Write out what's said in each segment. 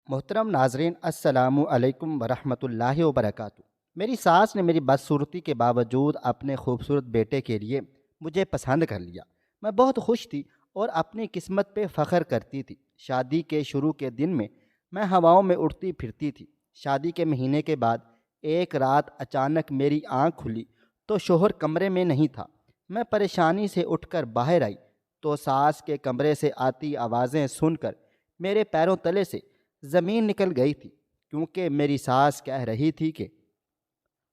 محترم ناظرین، السلام علیکم ورحمۃ اللہ وبرکاتہ۔ میری ساس نے میری بدصورتی کے باوجود اپنے خوبصورت بیٹے کے لیے مجھے پسند کر لیا۔ میں بہت خوش تھی اور اپنی قسمت پہ فخر کرتی تھی۔ شادی کے شروع کے دن میں ہواؤں میں اڑتی پھرتی تھی۔ شادی کے مہینے کے بعد ایک رات اچانک میری آنکھ کھلی تو شوہر کمرے میں نہیں تھا۔ میں پریشانی سے اٹھ کر باہر آئی تو ساس کے کمرے سے آتی آوازیں سن کر میرے پیروں تلے سے زمین نکل گئی تھی، کیونکہ میری ساس کہہ رہی تھی کہ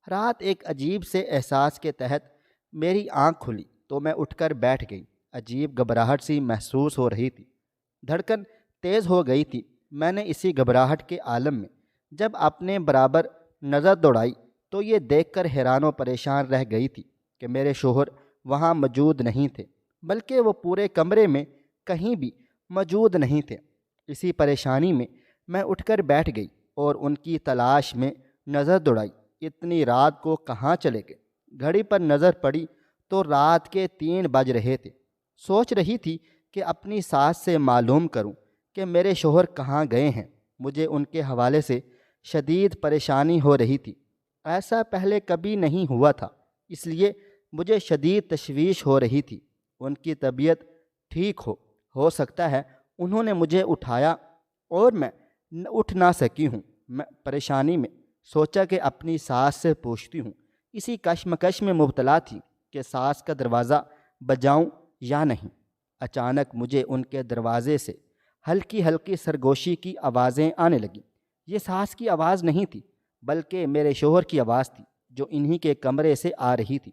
رات ایک عجیب سے احساس کے تحت میری آنکھ کھلی تو میں اٹھ کر بیٹھ گئی۔ عجیب گھبراہٹ سی محسوس ہو رہی تھی، دھڑکن تیز ہو گئی تھی۔ میں نے اسی گھبراہٹ کے عالم میں جب اپنے برابر نظر دوڑائی تو یہ دیکھ کر حیران و پریشان رہ گئی تھی کہ میرے شوہر وہاں موجود نہیں تھے، بلکہ وہ پورے کمرے میں کہیں بھی موجود نہیں تھے۔ اسی پریشانی میں اٹھ کر بیٹھ گئی اور ان کی تلاش میں نظر دوڑائی۔ اتنی رات کو کہاں چلے گئے؟ گھڑی پر نظر پڑی تو رات کے 3 بج رہے تھے۔ سوچ رہی تھی کہ اپنی ساس سے معلوم کروں کہ میرے شوہر کہاں گئے ہیں۔ مجھے ان کے حوالے سے شدید پریشانی ہو رہی تھی۔ ایسا پہلے کبھی نہیں ہوا تھا، اس لیے مجھے شدید تشویش ہو رہی تھی۔ ان کی طبیعت ٹھیک ہو سکتا ہے انہوں نے مجھے اٹھایا اور میں اٹھ نہ سکی ہوں۔ میں پریشانی میں سوچا کہ اپنی ساس سے پوچھتی ہوں۔ اسی کشمکش میں مبتلا تھی کہ ساس کا دروازہ بجاؤں یا نہیں۔ اچانک مجھے ان کے دروازے سے ہلکی ہلکی سرگوشی کی آوازیں آنے لگیں۔ یہ ساس کی آواز نہیں تھی، بلکہ میرے شوہر کی آواز تھی، جو انہی کے کمرے سے آ رہی تھی۔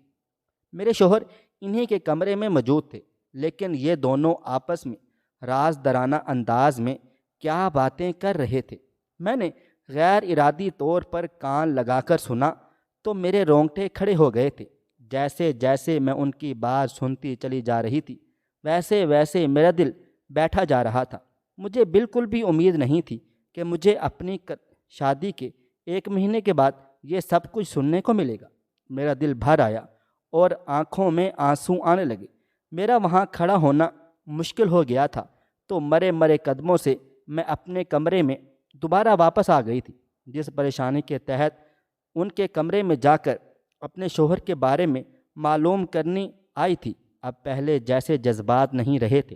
میرے شوہر انہی کے کمرے میں موجود تھے، لیکن یہ دونوں آپس میں رازدارانہ انداز میں کیا باتیں کر رہے تھے۔ میں نے غیر ارادی طور پر کان لگا کر سنا تو میرے رونگٹے کھڑے ہو گئے تھے۔ جیسے جیسے میں ان کی بات سنتی چلی جا رہی تھی، ویسے ویسے میرا دل بیٹھا جا رہا تھا۔ مجھے بالکل بھی امید نہیں تھی کہ مجھے اپنی شادی کے 1 مہینے کے بعد یہ سب کچھ سننے کو ملے گا۔ میرا دل بھر آیا اور آنکھوں میں آنسو آنے لگے۔ میرا وہاں کھڑا ہونا مشکل ہو گیا تھا تو مرے مرے قدموں سے میں اپنے کمرے میں دوبارہ واپس آ گئی تھی۔ جس پریشانی کے تحت ان کے کمرے میں جا کر اپنے شوہر کے بارے میں معلوم کرنی آئی تھی، اب پہلے جیسے جذبات نہیں رہے تھے،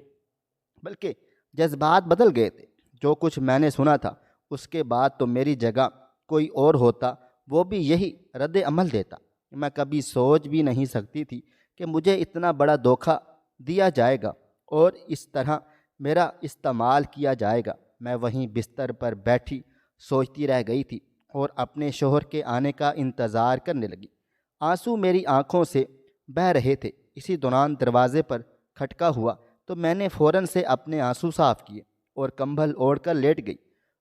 بلکہ جذبات بدل گئے تھے۔ جو کچھ میں نے سنا تھا اس کے بعد تو میری جگہ کوئی اور ہوتا، وہ بھی یہی رد عمل دیتا۔ میں کبھی سوچ بھی نہیں سکتی تھی کہ مجھے اتنا بڑا دھوکہ دیا جائے گا اور اس طرح میرا استعمال کیا جائے گا۔ میں وہیں بستر پر بیٹھی سوچتی رہ گئی تھی اور اپنے شوہر کے آنے کا انتظار کرنے لگی۔ آنسو میری آنکھوں سے بہہ رہے تھے۔ اسی دوران دروازے پر کھٹکا ہوا تو میں نے فوراً سے اپنے آنسو صاف کیے اور کمبل اوڑھ کر لیٹ گئی۔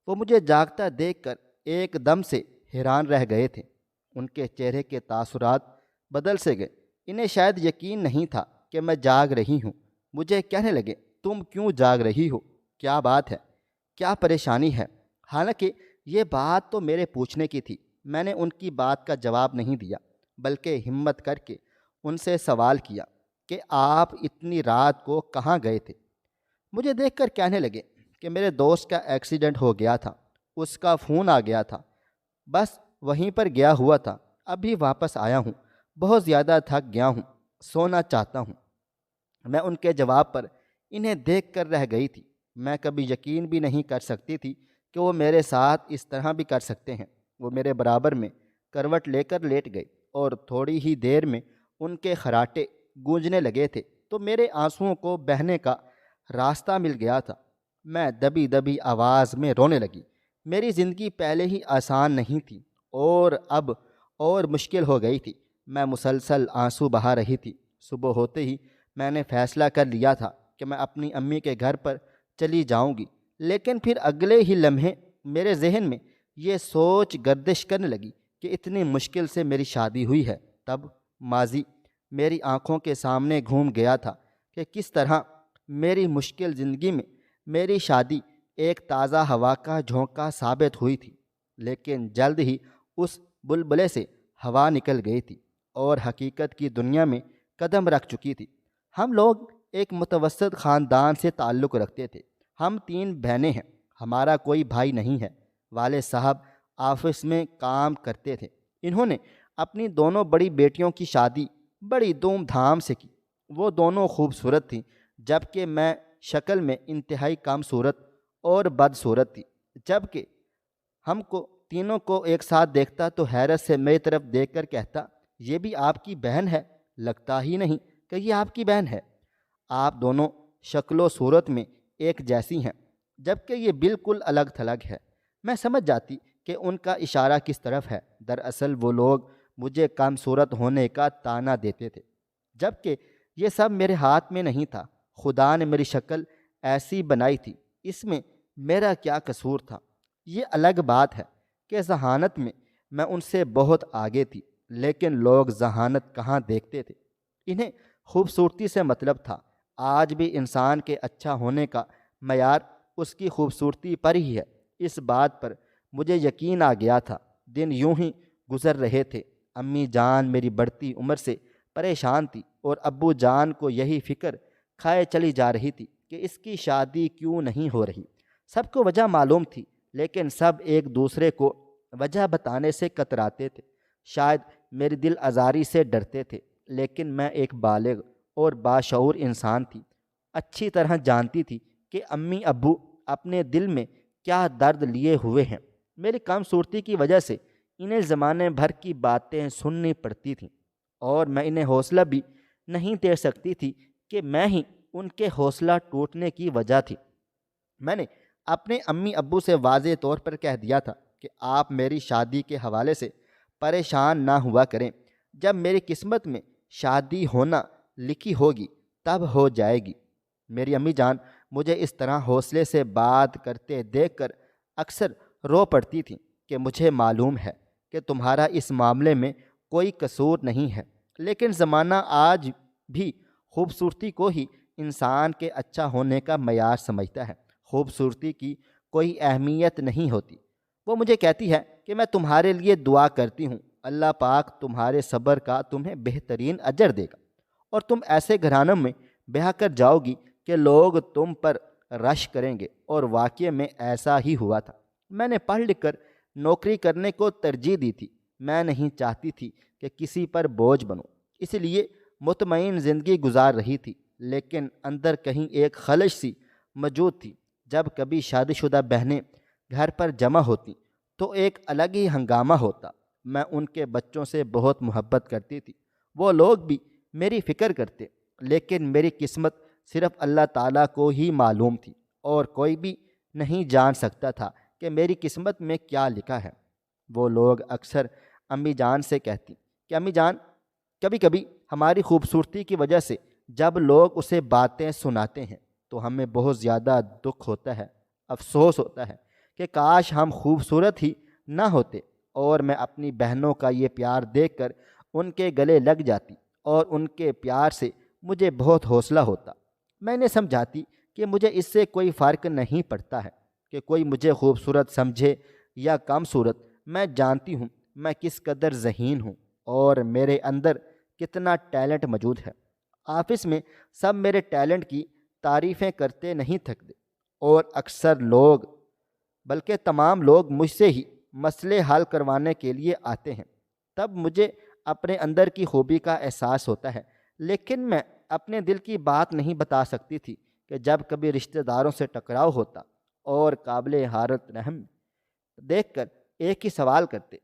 وہ مجھے جاگتا دیکھ کر ایک دم سے حیران رہ گئے تھے۔ ان کے چہرے کے تاثرات بدل سے گئے۔ انہیں شاید یقین نہیں تھا کہ میں جاگ رہی ہوں۔ مجھے کہنے لگے، تم کیوں جاگ رہی ہو؟ کیا بات ہے؟ کیا پریشانی ہے؟ حالانکہ یہ بات تو میرے پوچھنے کی تھی۔ میں نے ان کی بات کا جواب نہیں دیا، بلکہ ہمت کر کے ان سے سوال کیا کہ آپ اتنی رات کو کہاں گئے تھے؟ مجھے دیکھ کر کہنے لگے کہ میرے دوست کا ایکسیڈنٹ ہو گیا تھا، اس کا فون آ گیا تھا، بس وہیں پر گیا ہوا تھا، ابھی واپس آیا ہوں، بہت زیادہ تھک گیا ہوں، سونا چاہتا ہوں۔ میں ان کے جواب پر انہیں دیکھ کر رہ گئی تھی۔ میں کبھی یقین بھی نہیں کر سکتی تھی کہ وہ میرے ساتھ اس طرح بھی کر سکتے ہیں۔ وہ میرے برابر میں کروٹ لے کر لیٹ گئے اور تھوڑی ہی دیر میں ان کے خراٹے گونجنے لگے تھے تو میرے آنسوؤں کو بہنے کا راستہ مل گیا تھا۔ میں دبی دبی آواز میں رونے لگی۔ میری زندگی پہلے ہی آسان نہیں تھی اور اب اور مشکل ہو گئی تھی۔ میں مسلسل آنسو بہا رہی تھی۔ صبح ہوتے ہی میں نے فیصلہ کر لیا تھا کہ میں اپنی امی کے گھر پر چلی جاؤں گی، لیکن پھر اگلے ہی لمحے میرے ذہن میں یہ سوچ گردش کرنے لگی کہ اتنی مشکل سے میری شادی ہوئی ہے۔ تب ماضی میری آنکھوں کے سامنے گھوم گیا تھا کہ کس طرح میری مشکل زندگی میں میری شادی ایک تازہ ہوا کا جھونکا ثابت ہوئی تھی، لیکن جلد ہی اس بلبلے سے ہوا نکل گئی تھی اور حقیقت کی دنیا میں قدم رکھ چکی تھی۔ ہم لوگ ایک متوسط خاندان سے تعلق رکھتے تھے۔ ہم 3 بہنیں ہیں۔ ہمارا کوئی بھائی نہیں ہے۔ والد صاحب آفس میں کام کرتے تھے۔ انہوں نے اپنی دونوں بڑی بیٹیوں کی شادی بڑی دھوم دھام سے کی۔ وہ دونوں خوبصورت تھیں، جبکہ میں شکل میں انتہائی کم صورت اور بدصورت تھی۔ جبکہ ہم کو تینوں کو ایک ساتھ دیکھتا تو حیرت سے میری طرف دیکھ کر کہتا، یہ بھی آپ کی بہن ہے؟ لگتا ہی نہیں کہ یہ آپ کی بہن ہے۔ آپ دونوں شکل و صورت میں ایک جیسی ہیں، جبکہ یہ بالکل الگ تھلگ ہے۔ میں سمجھ جاتی کہ ان کا اشارہ کس طرف ہے۔ دراصل وہ لوگ مجھے کم صورت ہونے کا طعنہ دیتے تھے، جبکہ یہ سب میرے ہاتھ میں نہیں تھا۔ خدا نے میری شکل ایسی بنائی تھی، اس میں میرا کیا قصور تھا؟ یہ الگ بات ہے کہ ذہانت میں میں ان سے بہت آگے تھی، لیکن لوگ ذہانت کہاں دیکھتے تھے، انہیں خوبصورتی سے مطلب تھا۔ آج بھی انسان کے اچھا ہونے کا معیار اس کی خوبصورتی پر ہی ہے۔ اس بات پر مجھے یقین آ گیا تھا۔ دن یوں ہی گزر رہے تھے۔ امی جان میری بڑھتی عمر سے پریشان تھی اور ابو جان کو یہی فکر کھائے چلی جا رہی تھی کہ اس کی شادی کیوں نہیں ہو رہی۔ سب کو وجہ معلوم تھی، لیکن سب ایک دوسرے کو وجہ بتانے سے کتراتے تھے۔ شاید میری دل آزاری سے ڈرتے تھے، لیکن میں ایک بالغ اور باشعور انسان تھی، اچھی طرح جانتی تھی کہ امی ابو اپنے دل میں کیا درد لیے ہوئے ہیں۔ میری کم صورتی کی وجہ سے انہیں زمانے بھر کی باتیں سننی پڑتی تھیں، اور میں انہیں حوصلہ بھی نہیں دے سکتی تھی کہ میں ہی ان کے حوصلہ ٹوٹنے کی وجہ تھی۔ میں نے اپنے امی ابو سے واضح طور پر کہہ دیا تھا کہ آپ میری شادی کے حوالے سے پریشان نہ ہوا کریں۔ جب میری قسمت میں شادی ہونا لکھی ہوگی تب ہو جائے گی۔ میری امی جان مجھے اس طرح حوصلے سے بات کرتے دیکھ کر اکثر رو پڑتی تھیں کہ مجھے معلوم ہے کہ تمہارا اس معاملے میں کوئی قصور نہیں ہے، لیکن زمانہ آج بھی خوبصورتی کو ہی انسان کے اچھا ہونے کا معیار سمجھتا ہے۔ خوبصورتی کی کوئی اہمیت نہیں ہوتی۔ وہ مجھے کہتی ہے کہ میں تمہارے لیے دعا کرتی ہوں، اللہ پاک تمہارے صبر کا تمہیں بہترین اجر دے گا، اور تم ایسے گھرانوں میں بیاہ کر جاؤ گی کہ لوگ تم پر رش کریں گے، اور واقعے میں ایسا ہی ہوا تھا۔ میں نے پڑھ لکھ کر نوکری کرنے کو ترجیح دی تھی۔ میں نہیں چاہتی تھی کہ کسی پر بوجھ بنوں، اس لیے مطمئن زندگی گزار رہی تھی، لیکن اندر کہیں ایک خلش سی موجود تھی۔ جب کبھی شادی شدہ بہنیں گھر پر جمع ہوتی تو ایک الگ ہی ہنگامہ ہوتا۔ میں ان کے بچوں سے بہت محبت کرتی تھی، وہ لوگ بھی میری فکر کرتے، لیکن میری قسمت صرف اللہ تعالیٰ کو ہی معلوم تھی، اور کوئی بھی نہیں جان سکتا تھا کہ میری قسمت میں کیا لکھا ہے۔ وہ لوگ اکثر امی جان سے کہتی کہ امی جان، کبھی کبھی ہماری خوبصورتی کی وجہ سے جب لوگ اسے باتیں سناتے ہیں تو ہمیں بہت زیادہ دکھ ہوتا ہے، افسوس ہوتا ہے کہ کاش ہم خوبصورت ہی نہ ہوتے، اور میں اپنی بہنوں کا یہ پیار دیکھ کر ان کے گلے لگ جاتی، اور ان کے پیار سے مجھے بہت حوصلہ ہوتا۔ میں انہیں سمجھاتی کہ مجھے اس سے کوئی فرق نہیں پڑتا ہے کہ کوئی مجھے خوبصورت سمجھے یا کم صورت۔ میں جانتی ہوں میں کس قدر ذہین ہوں اور میرے اندر کتنا ٹیلنٹ موجود ہے۔ آفس میں سب میرے ٹیلنٹ کی تعریفیں کرتے نہیں تھکتے، اور اکثر لوگ بلکہ تمام لوگ مجھ سے ہی مسئلے حل کروانے کے لیے آتے ہیں۔ تب مجھے اپنے اندر کی خوبی کا احساس ہوتا ہے، لیکن میں اپنے دل کی بات نہیں بتا سکتی تھی کہ جب کبھی رشتہ داروں سے ٹکراؤ ہوتا اور قابل حیرت رحم دیکھ کر ایک ہی سوال کرتے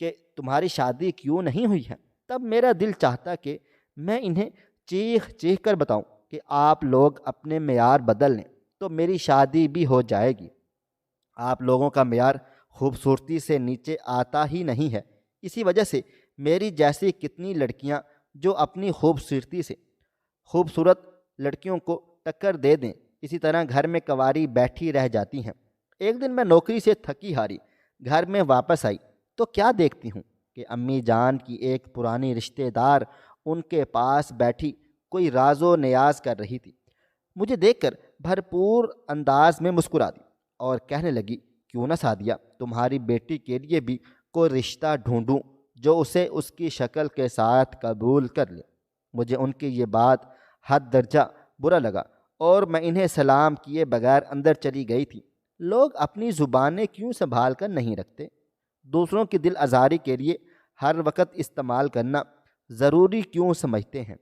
کہ تمہاری شادی کیوں نہیں ہوئی ہے، تب میرا دل چاہتا کہ میں انہیں چیخ چیخ کر بتاؤں کہ آپ لوگ اپنے معیار بدل لیں تو میری شادی بھی ہو جائے گی۔ آپ لوگوں کا معیار خوبصورتی سے نیچے آتا ہی نہیں ہے، اسی وجہ سے میری جیسی کتنی لڑکیاں جو اپنی خوبصورتی سے خوبصورت لڑکیوں کو ٹکر دے دیں، اسی طرح گھر میں کنواری بیٹھی رہ جاتی ہیں۔ ایک دن میں نوکری سے تھکی ہاری گھر میں واپس آئی تو کیا دیکھتی ہوں کہ امی جان کی ایک پرانی رشتہ دار ان کے پاس بیٹھی کوئی راز و نیاز کر رہی تھی۔ مجھے دیکھ کر بھرپور انداز میں مسکرا دی اور کہنے لگی، کیوں نہ سعدیہ تمہاری بیٹی کے لیے بھی کوئی رشتہ ڈھونڈوں جو اسے اس کی شکل کے ساتھ قبول کر لے۔ مجھے ان کی یہ بات حد درجہ برا لگا، اور میں انہیں سلام کیے بغیر اندر چلی گئی تھی۔ لوگ اپنی زبانیں کیوں سنبھال کر نہیں رکھتے؟ دوسروں کی دل آزاری کے لیے ہر وقت استعمال کرنا ضروری کیوں سمجھتے ہیں؟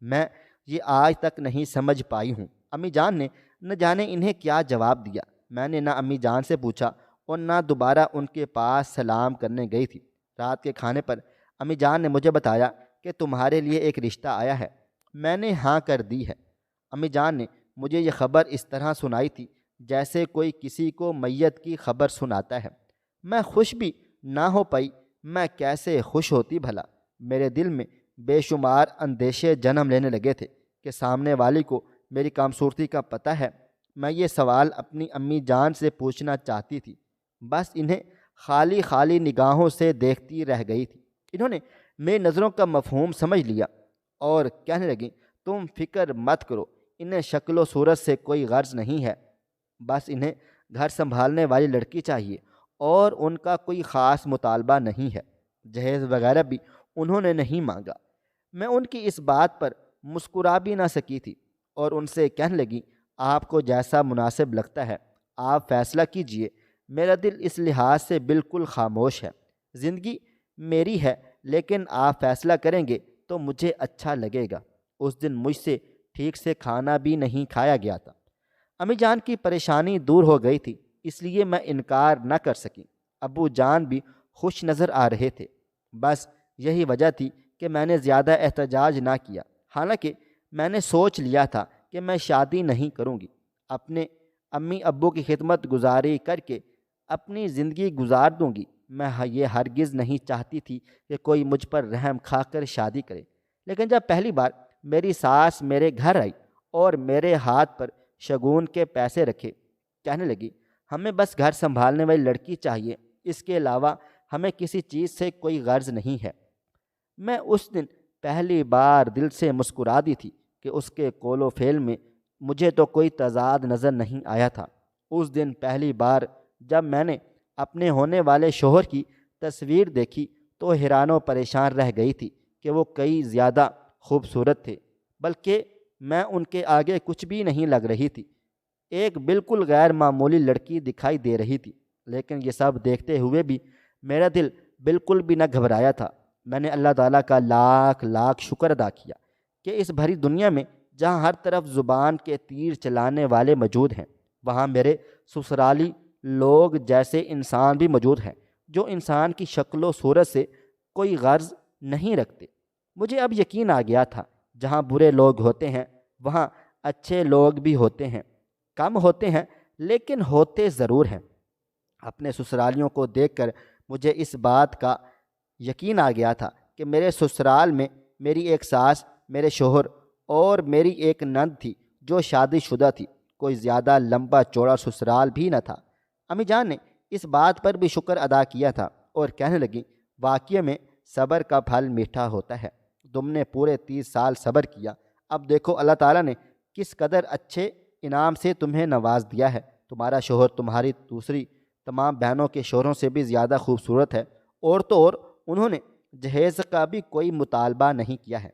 میں یہ آج تک نہیں سمجھ پائی ہوں۔ امی جان نے نہ جانے انہیں کیا جواب دیا۔ میں نے نہ امی جان سے پوچھا اور نہ دوبارہ ان کے پاس سلام کرنے گئی تھی۔ رات کے کھانے پر امی جان نے مجھے بتایا کہ تمہارے لیے ایک رشتہ آیا ہے۔ میں نے ہاں کر دی ہے۔ امی جان نے مجھے یہ خبر اس طرح سنائی تھی جیسے کوئی کسی کو میت کی خبر سناتا ہے۔ میں خوش بھی نہ ہو پائی۔ میں کیسے خوش ہوتی بھلا؟ میرے دل میں بے شمار اندیشے جنم لینے لگے تھے کہ سامنے والی کو میری کامصورتی کا پتہ ہے۔ میں یہ سوال اپنی امی جان سے پوچھنا چاہتی تھی، بس انہیں خالی خالی نگاہوں سے دیکھتی رہ گئی تھی۔ انہوں نے میری نظروں کا مفہوم سمجھ لیا اور کہنے لگیں، تم فکر مت کرو، انہیں شکل و صورت سے کوئی غرض نہیں ہے، بس انہیں گھر سنبھالنے والی لڑکی چاہیے اور ان کا کوئی خاص مطالبہ نہیں ہے۔ جہیز وغیرہ بھی انہوں نے نہیں مانگا۔ میں ان کی اس بات پر مسکرا بھی نہ سکی تھی اور ان سے کہنے لگی، آپ کو جیسا مناسب لگتا ہے آپ فیصلہ کیجئے، میرا دل اس لحاظ سے بالکل خاموش ہے۔ زندگی میری ہے، لیکن آپ فیصلہ کریں گے تو مجھے اچھا لگے گا۔ اس دن مجھ سے ٹھیک سے کھانا بھی نہیں کھایا گیا تھا۔ امی جان کی پریشانی دور ہو گئی تھی، اس لیے میں انکار نہ کر سکی۔ ابو جان بھی خوش نظر آ رہے تھے۔ بس یہی وجہ تھی کہ میں نے زیادہ احتجاج نہ کیا، حالانکہ میں نے سوچ لیا تھا کہ میں شادی نہیں کروں گی۔ اپنے امی ابو کی خدمت گزاری کر کے اپنی زندگی گزار دوں گی۔ میں یہ ہرگز نہیں چاہتی تھی کہ کوئی مجھ پر رحم کھا کر شادی کرے، لیکن جب پہلی بار میری ساس میرے گھر آئی اور میرے ہاتھ پر شگون کے پیسے رکھے، کہنے لگی، ہمیں بس گھر سنبھالنے والی لڑکی چاہیے، اس کے علاوہ ہمیں کسی چیز سے کوئی غرض نہیں ہے، میں اس دن پہلی بار دل سے مسکرا دی تھی کہ اس کے قول و فعل میں مجھے تو کوئی تضاد نظر نہیں آیا تھا۔ اس دن پہلی بار جب میں نے اپنے ہونے والے شوہر کی تصویر دیکھی تو حیران و پریشان رہ گئی تھی کہ وہ کئی زیادہ خوبصورت تھے، بلکہ میں ان کے آگے کچھ بھی نہیں لگ رہی تھی، ایک بالکل غیر معمولی لڑکی دکھائی دے رہی تھی۔ لیکن یہ سب دیکھتے ہوئے بھی میرا دل بالکل بھی نہ گھبرایا تھا۔ میں نے اللہ تعالیٰ کا لاکھ لاکھ شکر ادا کیا کہ اس بھری دنیا میں جہاں ہر طرف زبان کے تیر چلانے والے موجود ہیں، وہاں میرے سسرالی لوگ جیسے انسان بھی موجود ہیں جو انسان کی شکل و صورت سے کوئی غرض نہیں رکھتے۔ مجھے اب یقین آ گیا تھا، جہاں برے لوگ ہوتے ہیں وہاں اچھے لوگ بھی ہوتے ہیں، کم ہوتے ہیں لیکن ہوتے ضرور ہیں۔ اپنے سسرالیوں کو دیکھ کر مجھے اس بات کا یقین آ گیا تھا کہ میرے سسرال میں میری ایک ساس، میرے شوہر اور میری ایک نند تھی جو شادی شدہ تھی۔ کوئی زیادہ لمبا چوڑا سسرال بھی نہ تھا۔ امی جان نے اس بات پر بھی شکر ادا کیا تھا اور کہنے لگی، واقعہ میں صبر کا پھل میٹھا ہوتا ہے، تم نے پورے 30 سال صبر کیا، اب دیکھو اللہ تعالیٰ نے کس قدر اچھے انعام سے تمہیں نواز دیا ہے۔ تمہارا شوہر تمہاری دوسری تمام بہنوں کے شوہروں سے بھی زیادہ خوبصورت ہے، اور تو اور انہوں نے جہیز کا بھی کوئی مطالبہ نہیں کیا ہے،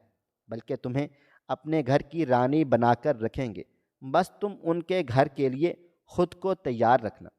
بلکہ تمہیں اپنے گھر کی رانی بنا کر رکھیں گے۔ بس تم ان کے گھر کے لیے خود کو تیار رکھنا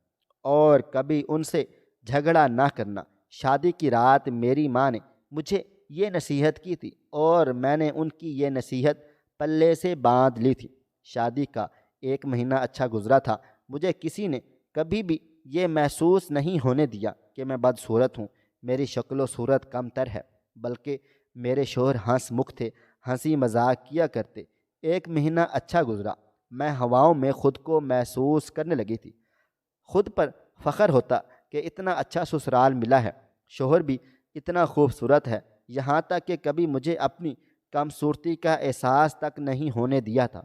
اور کبھی ان سے جھگڑا نہ کرنا۔ شادی کی رات میری ماں نے مجھے یہ نصیحت کی تھی اور میں نے ان کی یہ نصیحت پلے سے باندھ لی تھی۔ شادی کا 1 مہینہ اچھا گزرا تھا۔ مجھے کسی نے کبھی بھی یہ محسوس نہیں ہونے دیا کہ میں بدصورت ہوں، میری شکل و صورت کم تر ہے، بلکہ میرے شوہر ہنس مکھ تھے، ہنسی مذاق کیا کرتے۔ 1 مہینہ اچھا گزرا، میں ہواؤں میں خود کو محسوس کرنے لگی تھی۔ خود پر فخر ہوتا کہ اتنا اچھا سسرال ملا ہے، شوہر بھی اتنا خوبصورت ہے، یہاں تک کہ کبھی مجھے اپنی کم صورتی کا احساس تک نہیں ہونے دیا تھا۔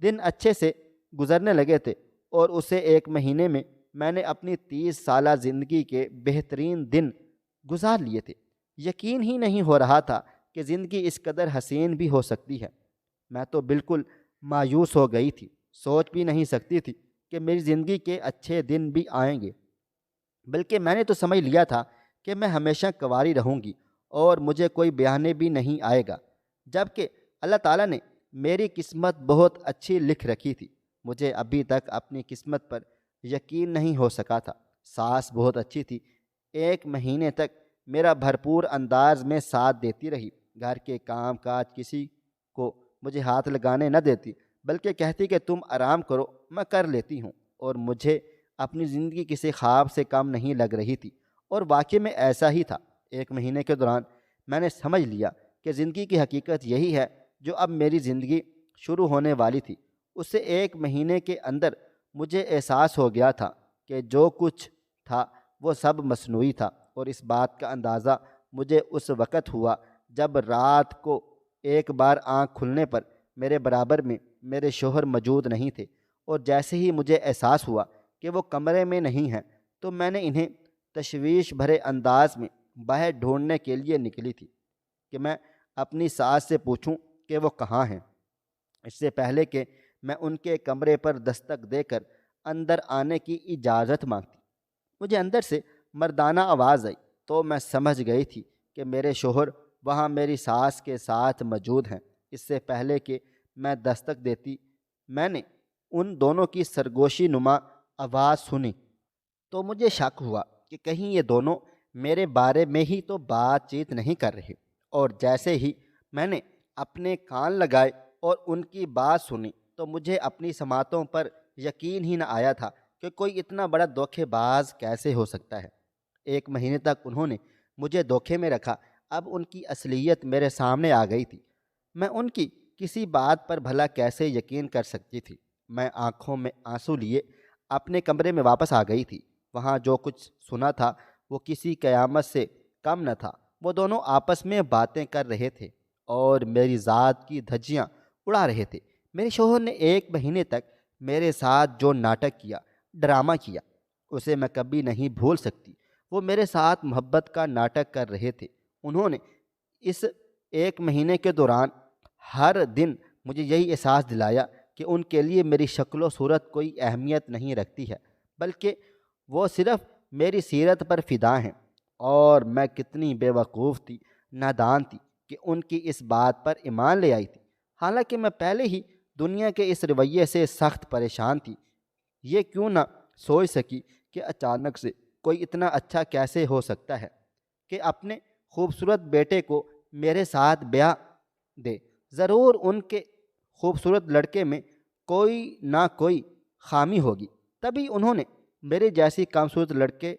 دن اچھے سے گزرنے لگے تھے اور اسے 1 مہینے میں نے اپنی 30 سالہ زندگی کے بہترین دن گزار لیے تھے۔ یقین ہی نہیں ہو رہا تھا کہ زندگی اس قدر حسین بھی ہو سکتی ہے۔ میں تو بالکل مایوس ہو گئی تھی، سوچ بھی نہیں سکتی تھی کہ میری زندگی کے اچھے دن بھی آئیں گے، بلکہ میں نے تو سمجھ لیا تھا کہ میں ہمیشہ کنواری رہوں گی اور مجھے کوئی بیانے بھی نہیں آئے گا، جبکہ اللہ تعالیٰ نے میری قسمت بہت اچھی لکھ رکھی تھی۔ مجھے ابھی تک اپنی قسمت پر یقین نہیں ہو سکا تھا۔ ساس بہت اچھی تھی، 1 مہینے تک میرا بھرپور انداز میں ساتھ دیتی رہی۔ گھر کے کام کاج کسی کو مجھے ہاتھ لگانے نہ دیتی، بلکہ کہتی کہ تم آرام کرو، میں کر لیتی ہوں۔ اور مجھے اپنی زندگی کسی خواب سے کم نہیں لگ رہی تھی، اور واقعی میں ایسا ہی تھا۔ 1 مہینے کے دوران میں نے سمجھ لیا کہ زندگی کی حقیقت یہی ہے۔ جو اب میری زندگی شروع ہونے والی تھی، اس سے 1 مہینے کے اندر مجھے احساس ہو گیا تھا کہ جو کچھ تھا وہ سب مصنوعی تھا۔ اور اس بات کا اندازہ مجھے اس وقت ہوا جب رات کو ایک بار آنکھ کھلنے پر میرے برابر میں میرے شوہر موجود نہیں تھے، اور جیسے ہی مجھے احساس ہوا کہ وہ کمرے میں نہیں ہیں تو میں نے انہیں تشویش بھرے انداز میں باہر ڈھونڈنے کے لیے نکلی تھی کہ میں اپنی ساس سے پوچھوں کہ وہ کہاں ہیں، اس سے پہلے کہ میں ان کے کمرے پر دستک دے کر اندر آنے کی اجازت مانگتی۔ مجھے اندر سے مردانہ آواز آئی تو میں سمجھ گئی تھی کہ میرے شوہر وہاں میری ساس کے ساتھ موجود ہیں۔ اس سے پہلے کہ میں دستک دیتی، میں نے ان دونوں کی سرگوشی نما آواز سنی تو مجھے شک ہوا کہ کہیں یہ دونوں میرے بارے میں ہی تو بات چیت نہیں کر رہے۔ اور جیسے ہی میں نے اپنے کان لگائے اور ان کی بات سنی تو مجھے اپنی سماعتوں پر یقین ہی نہ آیا تھا کہ کوئی اتنا بڑا دھوکے باز کیسے ہو سکتا ہے۔ 1 مہینے تک انہوں نے مجھے دھوکے میں رکھا، اب ان کی اصلیت میرے سامنے آ گئی تھی۔ میں ان کی کسی بات پر بھلا کیسے یقین کر سکتی تھی؟ میں آنکھوں میں آنسو لیے اپنے کمرے میں واپس آ گئی تھی۔ وہاں جو کچھ سنا تھا وہ کسی قیامت سے کم نہ تھا۔ وہ دونوں آپس میں باتیں کر رہے تھے اور میری ذات کی دھجیاں اڑا رہے تھے۔ میرے شوہر نے 1 مہینے تک میرے ساتھ جو ناٹک کیا، ڈرامہ کیا، اسے میں کبھی نہیں بھول سکتی۔ وہ میرے ساتھ محبت کا ناٹک کر رہے تھے۔ انہوں نے اس 1 مہینے کے دوران ہر دن مجھے یہی احساس دلایا کہ ان کے لیے میری شکل و صورت کوئی اہمیت نہیں رکھتی ہے، بلکہ وہ صرف میری سیرت پر فدا ہیں۔ اور میں کتنی بے وقوف تھی، نادان تھی کہ ان کی اس بات پر ایمان لے آئی تھی، حالانکہ میں پہلے ہی دنیا کے اس رویے سے سخت پریشان تھی۔ یہ کیوں نہ سوچ سکی کہ اچانک سے کوئی اتنا اچھا کیسے ہو سکتا ہے کہ اپنے خوبصورت بیٹے کو میرے ساتھ بیاہ دے۔ ضرور ان کے خوبصورت لڑکے میں کوئی نہ کوئی خامی ہوگی، تبھی انہوں نے میرے جیسی خوبصورت لڑکے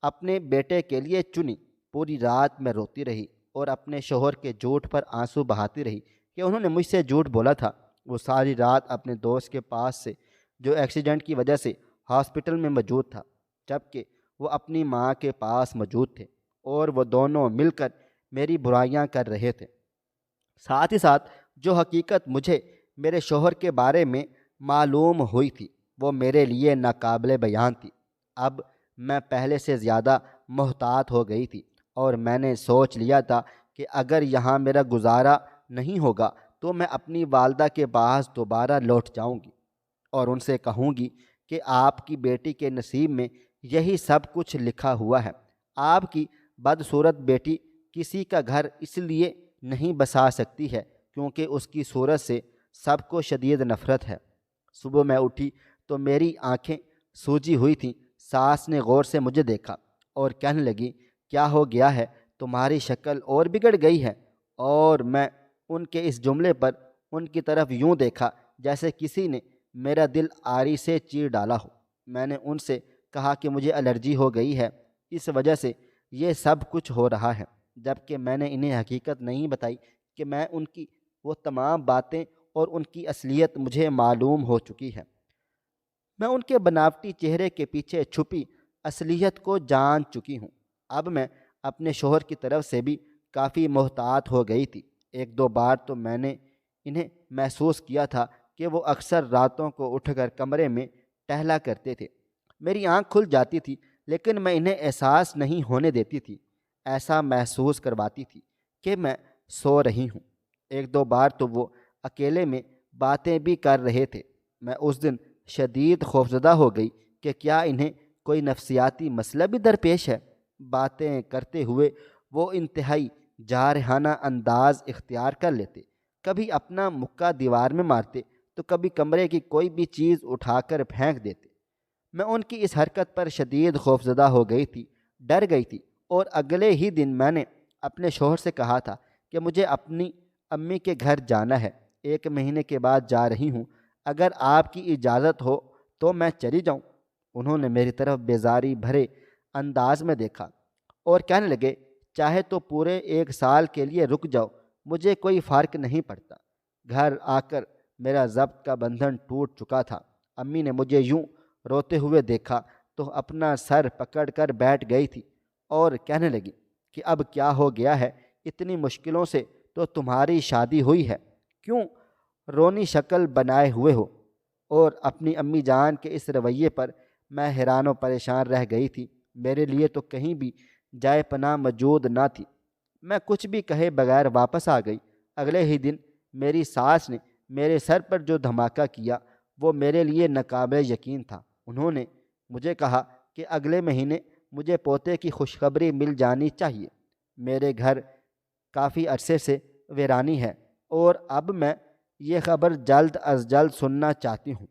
اپنے بیٹے کے لیے چنی۔ پوری رات میں روتی رہی اور اپنے شوہر کے جھوٹ پر آنسو بہاتی رہی کہ انہوں نے مجھ سے جھوٹ بولا تھا۔ وہ ساری رات اپنے دوست کے پاس سے جو ایکسیڈنٹ کی وجہ سے ہاسپٹل میں موجود تھا، جبکہ وہ اپنی ماں کے پاس موجود تھے، اور وہ دونوں مل کر میری برائیاں کر رہے تھے۔ ساتھ ہی ساتھ جو حقیقت مجھے میرے شوہر کے بارے میں معلوم ہوئی تھی وہ میرے لیے ناقابل بیان تھی۔ اب میں پہلے سے زیادہ محتاط ہو گئی تھی، اور میں نے سوچ لیا تھا کہ اگر یہاں میرا گزارا نہیں ہوگا تو میں اپنی والدہ کے پاس دوبارہ لوٹ جاؤں گی اور ان سے کہوں گی کہ آپ کی بیٹی کے نصیب میں یہی سب کچھ لکھا ہوا ہے۔ آپ کی بدصورت بیٹی کسی کا گھر اس لیے نہیں بسا سکتی ہے کیونکہ اس کی صورت سے سب کو شدید نفرت ہے۔ صبح میں اٹھی تو میری آنکھیں سوجی ہوئی تھیں۔ ساس نے غور سے مجھے دیکھا اور کہنے لگی، کیا ہو گیا ہے؟ تمہاری شکل اور بگڑ گئی ہے۔ اور میں ان کے اس جملے پر ان کی طرف یوں دیکھا جیسے کسی نے میرا دل آری سے چیر ڈالا ہو۔ میں نے ان سے کہا کہ مجھے الرجی ہو گئی ہے، اس وجہ سے یہ سب کچھ ہو رہا ہے، جبکہ میں نے انہیں حقیقت نہیں بتائی کہ میں ان کی وہ تمام باتیں اور ان کی اصلیت مجھے معلوم ہو چکی ہے۔ میں ان کے بناوٹی چہرے کے پیچھے چھپی اصلیت کو جان چکی ہوں۔ اب میں اپنے شوہر کی طرف سے بھی کافی محتاط ہو گئی تھی۔ 1-2 بار تو میں نے انہیں محسوس کیا تھا کہ وہ اکثر راتوں کو اٹھ کر کمرے میں ٹہلا کرتے تھے۔ میری آنکھ کھل جاتی تھی لیکن میں انہیں احساس نہیں ہونے دیتی تھی، ایسا محسوس کرواتی تھی کہ میں سو رہی ہوں۔ 1-2 بار تو وہ اکیلے میں باتیں بھی کر رہے تھے۔ میں اس دن شدید خوفزدہ ہو گئی کہ کیا انہیں کوئی نفسیاتی مسئلہ بھی درپیش ہے۔ باتیں کرتے ہوئے وہ انتہائی جارحانہ انداز اختیار کر لیتے، کبھی اپنا مکہ دیوار میں مارتے تو کبھی کمرے کی کوئی بھی چیز اٹھا کر پھینک دیتے۔ میں ان کی اس حرکت پر شدید خوفزدہ ہو گئی تھی، ڈر گئی تھی، اور اگلے ہی دن میں نے اپنے شوہر سے کہا تھا کہ مجھے اپنی امی کے گھر جانا ہے، 1 مہینے کے بعد جا رہی ہوں، اگر آپ کی اجازت ہو تو میں چلی جاؤں۔ انہوں نے میری طرف بیزاری بھرے انداز میں دیکھا اور کہنے لگے، چاہے تو پورے 1 سال کے لیے رک جاؤ، مجھے کوئی فرق نہیں پڑتا۔ گھر آ کر میرا ضبط کا بندھن ٹوٹ چکا تھا۔ امی نے مجھے یوں روتے ہوئے دیکھا تو اپنا سر پکڑ کر بیٹھ گئی تھی اور کہنے لگی کہ اب کیا ہو گیا ہے، اتنی مشکلوں سے تو تمہاری شادی ہوئی ہے، کیوں رونی شکل بنائے ہوئے ہو؟ اور اپنی امی جان کے اس رویے پر میں حیران و پریشان رہ گئی تھی۔ میرے لیے تو کہیں بھی جائے پناہ موجود نہ تھی۔ میں کچھ بھی کہے بغیر واپس آ گئی۔ اگلے ہی دن میری ساس نے میرے سر پر جو دھماکہ کیا وہ میرے لیے ناقابل یقین تھا۔ انہوں نے مجھے کہا کہ اگلے مہینے مجھے پوتے کی خوشخبری مل جانی چاہیے۔ میرے گھر کافی عرصے سے ویرانی ہے اور اب میں یہ خبر جلد از جلد سننا چاہتی ہوں۔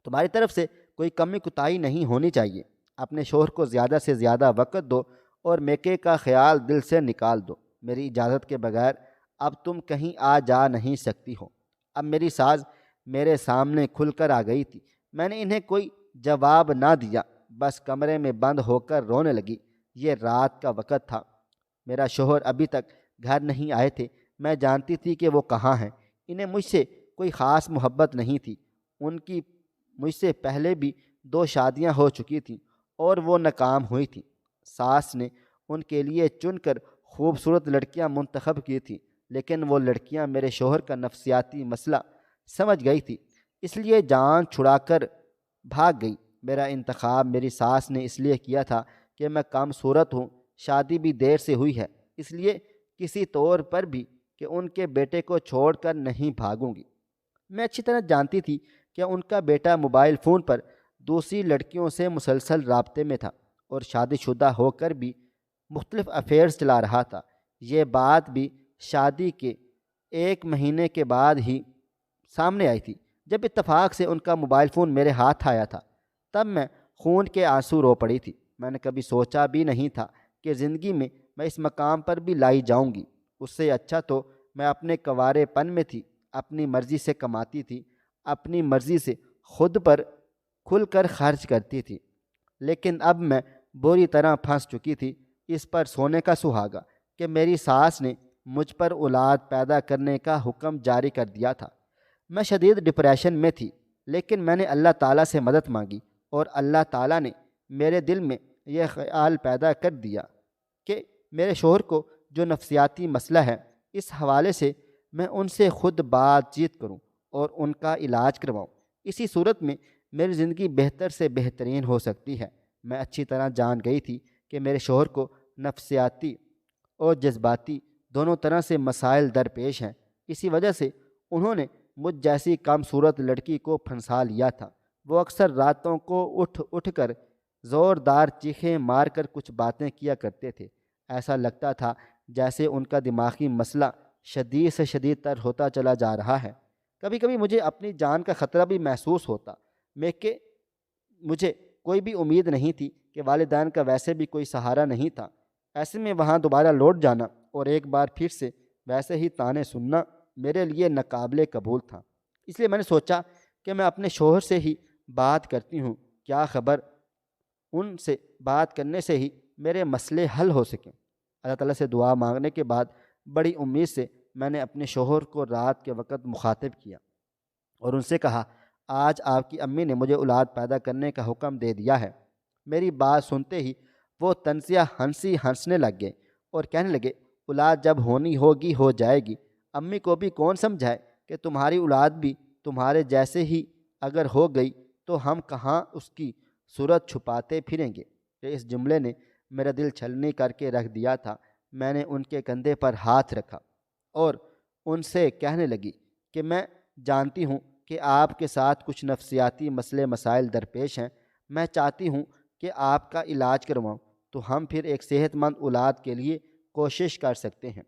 تمہاری طرف سے کوئی کمی کوتاہی نہیں ہونی چاہیے۔ اپنے شوہر کو زیادہ سے زیادہ وقت دو اور میکے کا خیال دل سے نکال دو۔ میری اجازت کے بغیر اب تم کہیں آ جا نہیں سکتی ہو۔ اب میری ساز میرے سامنے کھل کر آ گئی تھی۔ میں نے انہیں کوئی جواب نہ دیا، بس کمرے میں بند ہو کر رونے لگی۔ یہ رات کا وقت تھا، میرا شوہر ابھی تک گھر نہیں آئے تھے۔ میں جانتی تھی کہ وہ کہاں ہیں۔ انہیں مجھ سے کوئی خاص محبت نہیں تھی۔ ان کی مجھ سے پہلے بھی 2 شادیاں ہو چکی تھیں اور وہ ناکام ہوئی تھیں۔ ساس نے ان کے لیے چن کر خوبصورت لڑکیاں منتخب کی تھیں، لیکن وہ لڑکیاں میرے شوہر کا نفسیاتی مسئلہ سمجھ گئی تھی، اس لیے جان چھڑا کر بھاگ گئی۔ میرا انتخاب میری ساس نے اس لیے کیا تھا کہ میں کم صورت ہوں، شادی بھی دیر سے ہوئی ہے، اس لیے کسی طور پر بھی کہ ان کے بیٹے کو چھوڑ کر نہیں بھاگوں گی۔ میں اچھی طرح جانتی تھی کہ ان کا بیٹا موبائل فون پر دوسری لڑکیوں سے مسلسل رابطے میں تھا اور شادی شدہ ہو کر بھی مختلف افیئرز چلا رہا تھا۔ یہ بات بھی شادی کے 1 مہینے کے بعد ہی سامنے آئی تھی، جب اتفاق سے ان کا موبائل فون میرے ہاتھ آیا تھا۔ تب میں خون کے آنسو رو پڑی تھی۔ میں نے کبھی سوچا بھی نہیں تھا کہ زندگی میں اس مقام پر بھی لائی جاؤں گی۔ اس سے اچھا تو میں اپنے کنوارے پن میں تھی، اپنی مرضی سے کماتی تھی، اپنی مرضی سے خود پر کھل کر خرچ کرتی تھی۔ لیکن اب میں بری طرح پھنس چکی تھی اس پر سونے کا سہاگا کہ میری ساس نے مجھ پر اولاد پیدا کرنے کا حکم جاری کر دیا تھا۔ میں شدید ڈپریشن میں تھی، لیکن میں نے اللہ تعالیٰ سے مدد مانگی اور اللہ تعالیٰ نے میرے دل میں یہ خیال پیدا کر دیا کہ میرے شوہر کو جو نفسیاتی مسئلہ ہے، اس حوالے سے میں ان سے خود بات چیت کروں اور ان کا علاج کرواؤں۔ اسی صورت میں میری زندگی بہتر سے بہترین ہو سکتی ہے۔ میں اچھی طرح جان گئی تھی کہ میرے شوہر کو نفسیاتی اور جذباتی دونوں طرح سے مسائل درپیش ہیں۔ اسی وجہ سے انہوں نے مجھ جیسی کم صورت لڑکی کو پھنسا لیا تھا۔ وہ اکثر راتوں کو اٹھ اٹھ کر زوردار چیخیں مار کر کچھ باتیں کیا کرتے تھے۔ ایسا لگتا تھا جیسے ان کا دماغی مسئلہ شدید سے شدید تر ہوتا چلا جا رہا ہے۔ کبھی کبھی مجھے اپنی جان کا خطرہ بھی محسوس ہوتا، میں کہ مجھے کوئی بھی امید نہیں تھی کہ والدین کا ویسے بھی کوئی سہارا نہیں تھا۔ ایسے میں وہاں دوبارہ لوٹ جانا اور ایک بار پھر سے ویسے ہی طعنے سننا میرے لیے ناقابل قبول تھا۔ اس لیے میں نے سوچا کہ میں اپنے شوہر سے ہی بات کرتی ہوں، کیا خبر ان سے بات کرنے سے ہی میرے مسئلے حل ہو سکیں۔ اللہ تعالیٰ سے دعا مانگنے کے بعد بڑی امید سے میں نے اپنے شوہر کو رات کے وقت مخاطب کیا اور ان سے کہا، آج آپ کی امی نے مجھے اولاد پیدا کرنے کا حکم دے دیا ہے۔ میری بات سنتے ہی وہ طنزیہ ہنسنے لگ گئے اور کہنے لگے، اولاد جب ہونی ہوگی ہو جائے گی، امی کو بھی کون سمجھائے کہ تمہاری اولاد بھی تمہارے جیسے ہی اگر ہو گئی تو ہم کہاں اس کی صورت چھپاتے پھریں گے۔ کہ اس جملے نے میرا دل چھلنی کر کے رکھ دیا تھا۔ میں نے ان کے کندھے پر ہاتھ رکھا اور ان سے کہنے لگی کہ میں جانتی ہوں کہ آپ کے ساتھ کچھ نفسیاتی مسئلے مسائل درپیش ہیں۔ میں چاہتی ہوں کہ آپ کا علاج کرواؤں تو ہم پھر ایک صحت مند اولاد کے لیے کوشش کر سکتے ہیں۔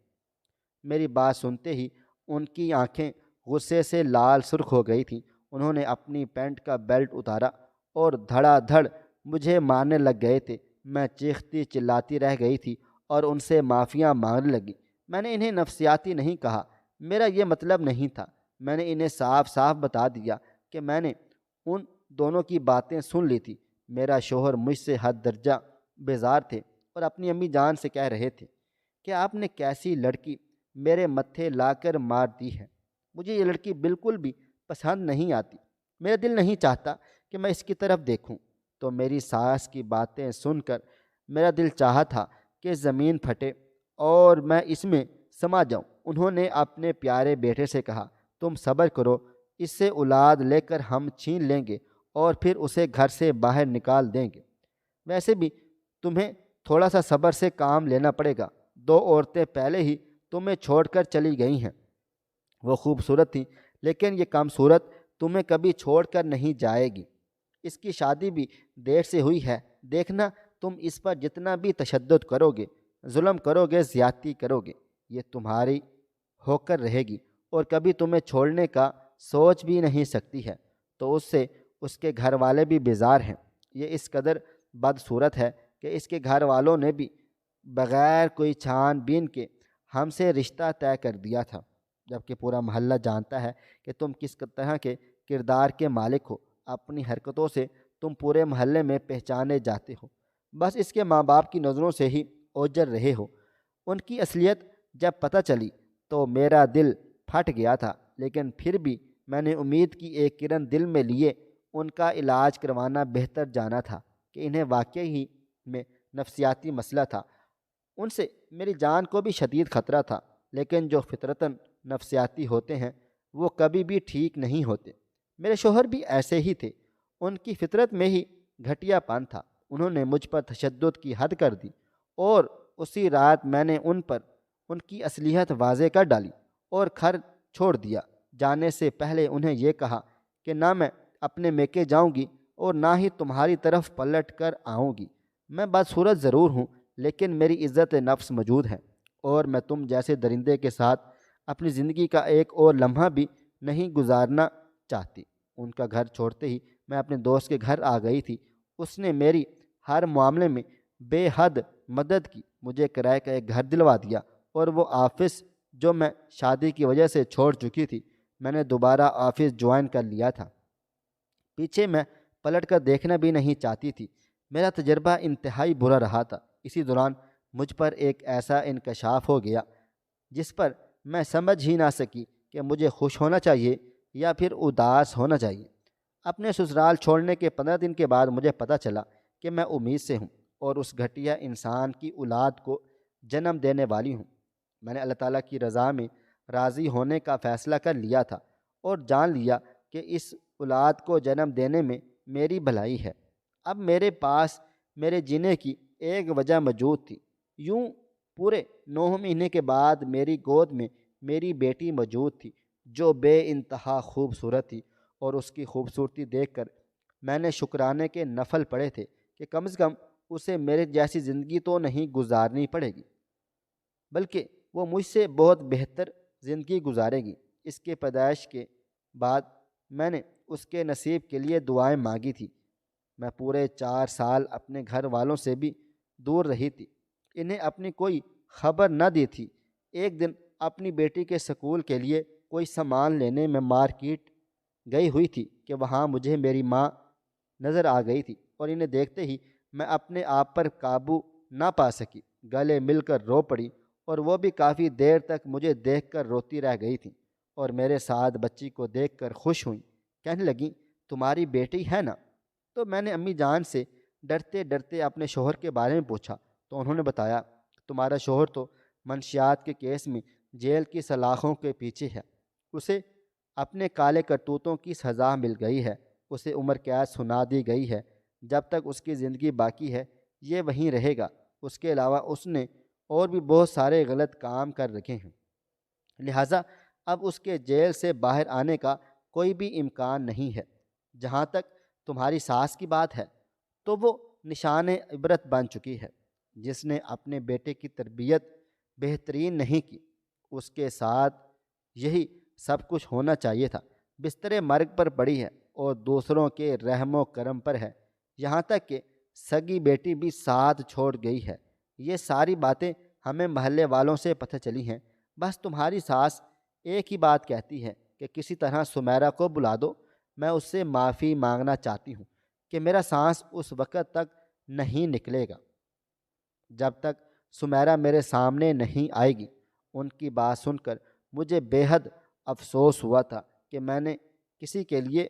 میری بات سنتے ہی ان کی آنکھیں غصے سے لال سرخ ہو گئی تھیں۔ انہوں نے اپنی پینٹ کا بیلٹ اتارا اور دھڑا دھڑ مجھے مارنے لگ گئے تھے۔ میں چیختی چلاتی رہ گئی تھی اور ان سے معافیاں مانگنے لگی۔ میں نے انہیں نفسیاتی نہیں کہا، میرا یہ مطلب نہیں تھا۔ میں نے انہیں صاف صاف بتا دیا کہ میں نے ان دونوں کی باتیں سن لی تھی۔ میرا شوہر مجھ سے حد درجہ بیزار تھے اور اپنی امی جان سے کہہ رہے تھے کہ آپ نے کیسی لڑکی میرے متھے لا کر مار دی ہے۔ مجھے یہ لڑکی بالکل بھی پسند نہیں آتی، میرا دل نہیں چاہتا کہ میں اس کی طرف دیکھوں۔ تو میری ساس کی باتیں سن کر میرا دل چاہا تھا کہ زمین پھٹے اور میں اس میں سما جاؤں۔ انہوں نے اپنے پیارے بیٹے سے کہا، تم صبر کرو، اس سے اولاد لے کر ہم چھین لیں گے اور پھر اسے گھر سے باہر نکال دیں گے۔ ویسے بھی تمہیں تھوڑا سا صبر سے کام لینا پڑے گا، 2 عورتیں پہلے ہی تمہیں چھوڑ کر چلی گئی ہیں۔ وہ خوبصورت تھیں لیکن یہ کم صورت تمہیں کبھی چھوڑ کر نہیں جائے گی۔ اس کی شادی بھی دیر سے ہوئی ہے، دیکھنا تم اس پر جتنا بھی تشدد کرو گے، ظلم کرو گے، زیادتی کرو گے، یہ تمہاری ہو کر رہے گی اور کبھی تمہیں چھوڑنے کا سوچ بھی نہیں سکتی ہے۔ تو اس سے اس کے گھر والے بھی بیزار ہیں۔ یہ اس قدر بدصورت ہے کہ اس کے گھر والوں نے بھی بغیر کوئی چھان بین کے ہم سے رشتہ طے کر دیا تھا، جبکہ پورا محلہ جانتا ہے کہ تم کس طرح کے کردار کے مالک ہو۔ اپنی حرکتوں سے تم پورے محلے میں پہچانے جاتے ہو، بس اس کے ماں باپ کی نظروں سے ہی اوجر رہے ہو۔ ان کی اصلیت جب پتہ چلی تو میرا دل پھٹ گیا تھا، لیکن پھر بھی میں نے امید کی ایک کرن دل میں لیے ان کا علاج کروانا بہتر جانا تھا کہ انہیں واقعی ہی میں نفسیاتی مسئلہ تھا۔ ان سے میری جان کو بھی شدید خطرہ تھا، لیکن جو فطرتاً نفسیاتی ہوتے ہیں وہ کبھی بھی ٹھیک نہیں ہوتے۔ میرے شوہر بھی ایسے ہی تھے، ان کی فطرت میں ہی گھٹیا پن تھا۔ انہوں نے مجھ پر تشدد کی حد کر دی اور اسی رات میں نے ان پر ان کی اصلیت واضح کر ڈالی اور گھر چھوڑ دیا۔ جانے سے پہلے انہیں یہ کہا کہ نہ میں اپنے میکے جاؤں گی اور نہ ہی تمہاری طرف پلٹ کر آؤں گی۔ میں بدصورت ضرور ہوں لیکن میری عزت نفس موجود ہے اور میں تم جیسے درندے کے ساتھ اپنی زندگی کا ایک اور لمحہ بھی نہیں گزارنا چاہتی۔ ان کا گھر چھوڑتے ہی میں اپنے دوست کے گھر آ گئی تھی۔ اس نے میری ہر معاملے میں بے حد مدد کی، مجھے کرائے کا ایک گھر دلوا دیا اور وہ آفس جو میں شادی کی وجہ سے چھوڑ چکی تھی، میں نے دوبارہ آفس جوائن کر لیا تھا۔ پیچھے میں پلٹ کر دیکھنا بھی نہیں چاہتی تھی۔ میرا تجربہ انتہائی برا رہا تھا۔ اسی دوران مجھ پر ایک ایسا انکشاف ہو گیا جس پر میں سمجھ ہی نہ سکی کہ مجھے خوش ہونا چاہیے یا پھر اداس ہونا چاہیے۔ اپنے سسرال چھوڑنے کے 15 دن کے بعد مجھے پتہ چلا کہ میں امید سے ہوں اور اس گھٹیا انسان کی اولاد کو جنم دینے والی ہوں۔ میں نے اللہ تعالیٰ کی رضا میں راضی ہونے کا فیصلہ کر لیا تھا اور جان لیا کہ اس اولاد کو جنم دینے میں میری بھلائی ہے۔ اب میرے پاس میرے جینے کی ایک وجہ موجود تھی۔ یوں پورے 9 مہینے کے بعد میری گود میں میری بیٹی موجود تھی جو بے انتہا خوبصورت تھی، اور اس کی خوبصورتی دیکھ کر میں نے شکرانے کے نفل پڑھے تھے کہ کم از کم اسے میرے جیسی زندگی تو نہیں گزارنی پڑے گی، بلکہ وہ مجھ سے بہت بہتر زندگی گزارے گی۔ اس کے پیدائش کے بعد میں نے اس کے نصیب کے لیے دعائیں مانگی تھی۔ میں پورے 4 سال اپنے گھر والوں سے بھی دور رہی تھی، انہیں اپنی کوئی خبر نہ دی تھی۔ ایک دن اپنی بیٹی کے سکول کے لیے کوئی سامان لینے میں مارکیٹ گئی ہوئی تھی کہ وہاں مجھے میری ماں نظر آ گئی تھی، اور انہیں دیکھتے ہی میں اپنے آپ پر قابو نہ پا سکی، گلے مل کر رو پڑی، اور وہ بھی کافی دیر تک مجھے دیکھ کر روتی رہ گئی تھیں اور میرے ساتھ بچی کو دیکھ کر خوش ہوئیں۔ کہنے لگیں، تمہاری بیٹی ہے نا؟ تو میں نے امی جان سے ڈرتے ڈرتے اپنے شوہر کے بارے میں پوچھا تو انہوں نے بتایا، تمہارا شوہر تو منشیات کے کیس میں جیل کی سلاخوں کے پیچھے ہے، اسے اپنے کالے کرتوتوں کی سزا مل گئی ہے، اسے عمر قید سنا دی گئی ہے، جب تک اس کی زندگی باقی ہے یہ وہیں رہے گا۔ اس کے علاوہ اس نے اور بھی بہت سارے غلط کام کر رکھے ہیں، لہٰذا اب اس کے جیل سے باہر آنے کا کوئی بھی امکان نہیں ہے۔ جہاں تک تمہاری ساس کی بات ہے تو وہ نشان عبرت بن چکی ہے۔ جس نے اپنے بیٹے کی تربیت بہترین نہیں کی، اس کے ساتھ یہی سب کچھ ہونا چاہیے تھا۔ بستر مرگ پر پڑی ہے، اور دوسروں کے رحم و کرم پر ہے، یہاں تک کہ سگی بیٹی بھی ساتھ چھوڑ گئی ہے۔ یہ ساری باتیں ہمیں محلے والوں سے پتہ چلی ہیں۔ بس تمہاری ساس ایک ہی بات کہتی ہے کہ کسی طرح سمیرہ کو بلا دو۔ میں اس سے معافی مانگنا چاہتی ہوں کہ میرا سانس اس وقت تک نہیں نکلے گا جب تک سمیرہ میرے سامنے نہیں آئے گی۔ ان کی بات سن کر مجھے بے حد افسوس ہوا تھا کہ میں نے کسی کے لیے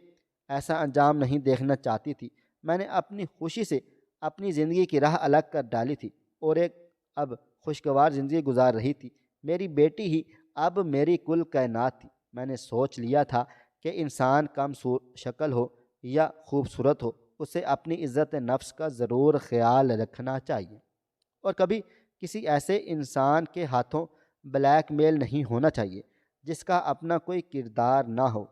ایسا انجام نہیں دیکھنا چاہتی تھی۔ میں نے اپنی خوشی سے اپنی زندگی کی راہ الگ کر ڈالی تھی اور ایک اب خوشگوار زندگی گزار رہی تھی۔ میری بیٹی ہی اب میری کل کائنات تھی۔ میں نے سوچ لیا تھا کہ انسان کم شکل ہو یا خوبصورت ہو، اسے اپنی عزت نفس کا ضرور خیال رکھنا چاہیے اور کبھی کسی ایسے انسان کے ہاتھوں بلیک میل نہیں ہونا چاہیے جس کا اپنا کوئی کردار نہ ہو۔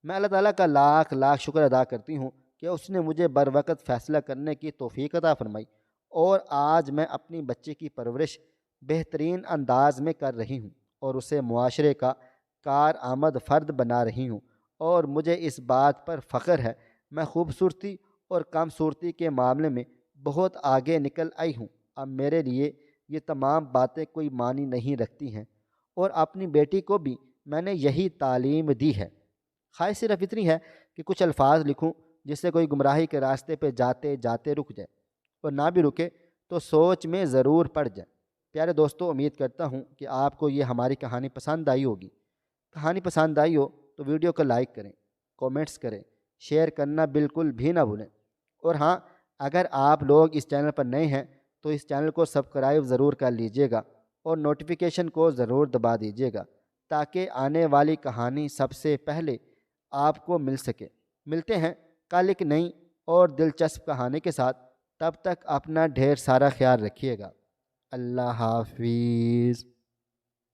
میں اللہ تعالیٰ کا لاکھ لاکھ شکر ادا کرتی ہوں کہ اس نے مجھے بر وقت فیصلہ کرنے کی توفیق عطا فرمائی اور آج میں اپنی بچی کی پرورش بہترین انداز میں کر رہی ہوں اور اسے معاشرے کا کارآمد فرد بنا رہی ہوں، اور مجھے اس بات پر فخر ہے میں خوبصورتی اور کم صورتی کے معاملے میں بہت آگے نکل آئی ہوں۔ اب میرے لیے یہ تمام باتیں کوئی معنی نہیں رکھتی ہیں اور اپنی بیٹی کو بھی میں نے یہی تعلیم دی ہے۔ خواہش صرف اتنی ہے کہ کچھ الفاظ لکھوں جس سے کوئی گمراہی کے راستے پہ جاتے جاتے رک جائے، اور نہ بھی رکے تو سوچ میں ضرور پڑ جائے۔ پیارے دوستو، امید کرتا ہوں کہ آپ کو یہ ہماری کہانی پسند آئی ہوگی۔ کہانی پسند آئی ہو تو ویڈیو کو لائک کریں، کومنٹس کریں، شیئر کرنا بالکل بھی نہ بھولیں، اور ہاں، اگر آپ لوگ اس چینل پر نئے ہیں تو اس چینل کو سبسکرائب ضرور کر لیجئے گا اور نوٹیفیکیشن کو ضرور دبا دیجئے گا تاکہ آنے والی کہانی سب سے پہلے آپ کو مل سکے۔ ملتے ہیں کل ایک نئی اور دلچسپ کہانی کے ساتھ، تب تک اپنا ڈھیر سارا خیال رکھیے گا۔ اللہ حافظ۔